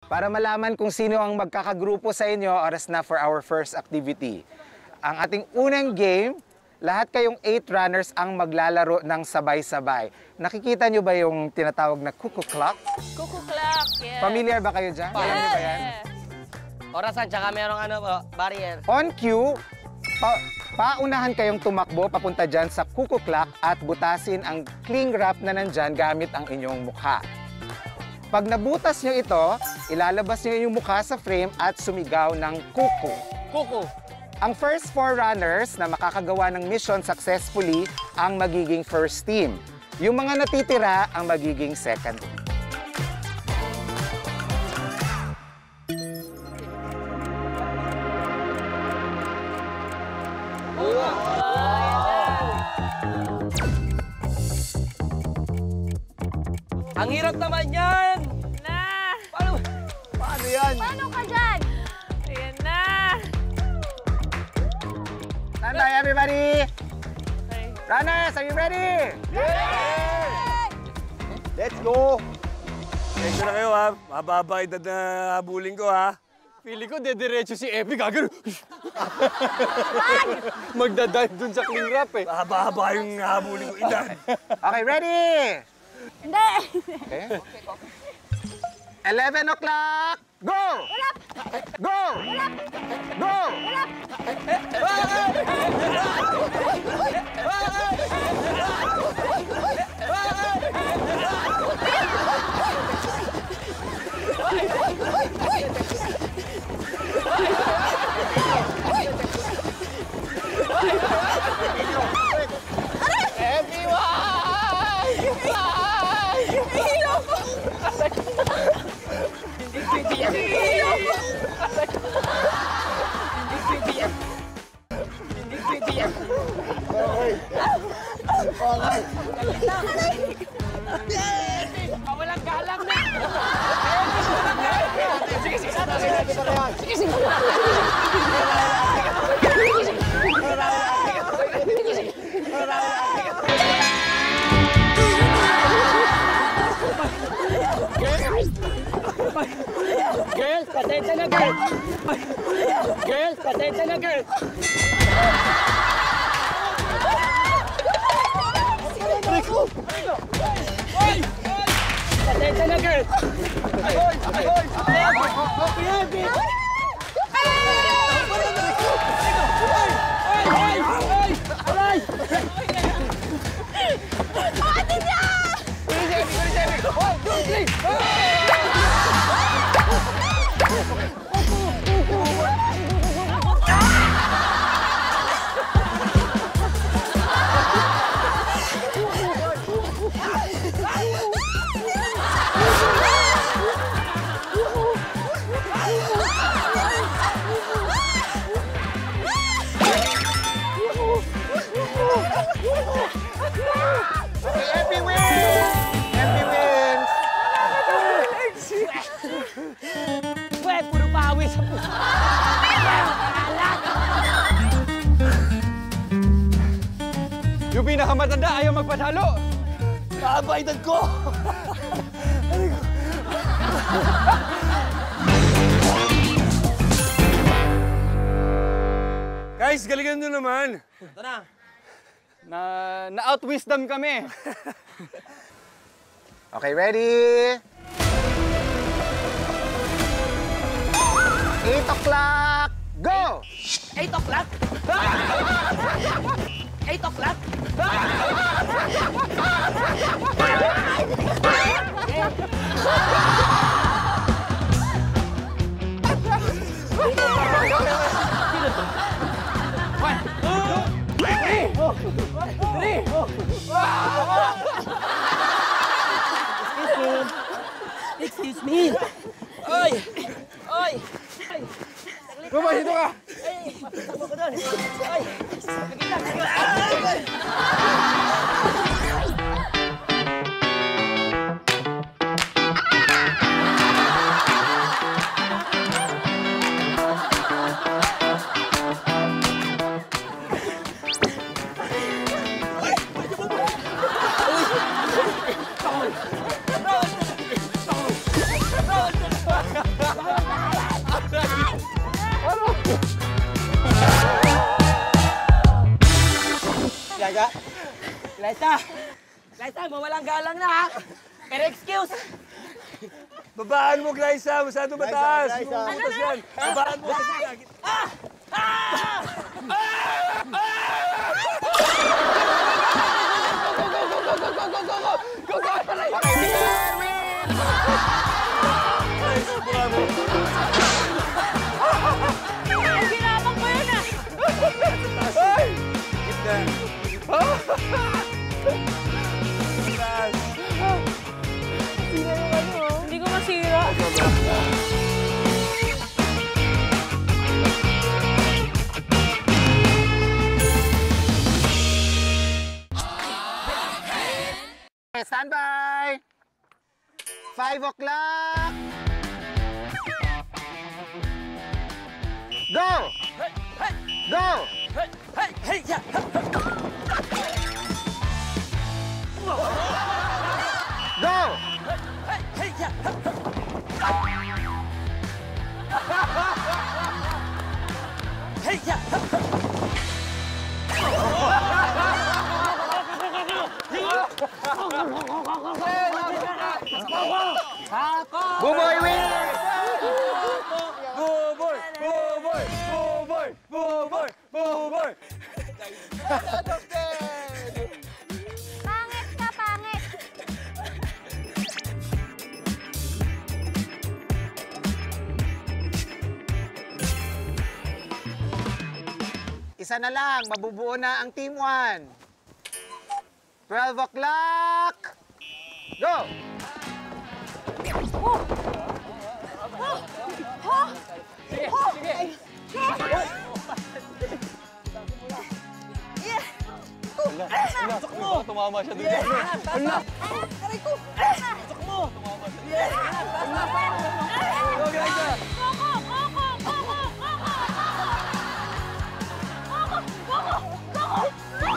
Para malaman kung sino ang magkakagrupo sa inyo, oras na for our first activity. Ang ating unang game, lahat kayong 8 runners ang maglalaro ng sabay-sabay. Nakikita nyo ba yung tinatawag na cuckoo clock? Cuckoo clock, yes. Familiar ba kayo dyan? Alam nyo ba yan? Orasan, tsaka merong barrier. On cue, paunahan kayong tumakbo papunta dyan sa cuckoo clock at butasin ang cling wrap na nandyan gamit ang inyong mukha. Pag nabutas nyo ito, ilalabas nyo yung mukha sa frame at sumigaw ng kuko. Kuko. Ang first 4 runners na makakagawa ng mission successfully ang magiging first team. Yung mga natitira ang magiging second team. Ang hirap naman yan! Na! Paano yan? Paano ka dyan? Ayan na! Stand by, everybody! Okay. Runners, are you ready? Yay! Let's go! Thank na kayo ha. Mababa edad na habulin ko ha. Feeling ko dediretso si Epi, gagano. Magdadive dun sa cling wrap eh. Mahaba-haba yung habulin ko edad. Okay, ready? Hindi! Okay. 11 o'clock! Go! Go! Go! Walang galang na! Girls, pasensya na girls! Girls, pasensya na girls! Pasensya na girls! Epi wins! Epi wins! Pwede, puro pawis sa puso. Yung pinakamatanda ayaw magpatalo. Mahaba edad ko. Guys, galingan nyo naman. Ito na. Na-out-wisdom kami. Okay, ready? 8 o'clock! Go! 8 o'clock? 8 o'clock? Excuse me. Oy! Oy! Baba, dito ka! Takbo ko doon. Oy! Saglit lang. Liza! Liza, mawalang galang na ha! Pero excuse! Babaan mo, Glyza. Masyado mataas. Bubutas yan. Babaan mo. Glyza, bravo. Ginabang ko yun ah! Gitna. Mataas. Hindi ko masira. Stand by! 5 o'clock! Go! Go! Hey! Hey! Yeah! Go! Hey! Hey! Yeah! Hey! Yeah! Buboy win! Buboy! Buboy! Buboy! Buboy! Buboy! Pangit ka, pangit! Isa na lang, mabubuo na ang Team 1. 12 o'clock! Go! Tumama siya doon. Go, Glyza! Coco! Coco! Coco! Coco! Coco! Coco! Coco!